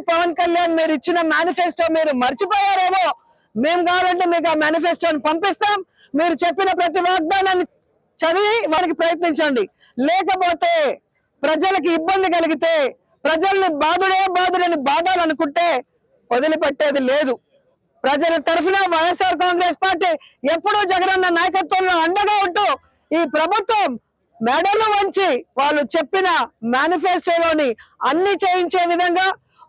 పవన్ కళ్యాణ్ మీరు ఇచ్చిన మేనిఫెస్టో మీరు మర్చిపోయారేమో. మేము కావాలంటే మీకు ఆ మేనిఫెస్టోని పంపిస్తాం. మీరు చెప్పిన ప్రతి వాగ్దానాన్ని చదివి వారికి ప్రయత్నించండి. లేకపోతే ప్రజలకు ఇబ్బంది కలిగితే, ప్రజల్ని బాధుడని బాధాలనుకుంటే వదిలిపెట్టేది లేదు. ప్రజల తరఫున వైఎస్ఆర్ కాంగ్రెస్ పార్టీ ఎప్పుడూ జగనన్న నాయకత్వంలో అండగా ఉంటూ ఈ ప్రభుత్వం మెడలు వంచి వాళ్ళు చెప్పిన మేనిఫెస్టోలోని అన్ని చేయించే విధంగా,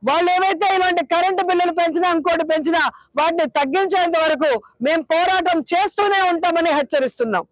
వాళ్ళు ఏవైతే ఇలాంటి కరెంటు బిల్లులు పెంచినా ఇంకోటి పెంచినా వాటిని తగ్గించేంత వరకు మేము పోరాటం చేస్తూనే ఉంటామని హెచ్చరిస్తున్నాం.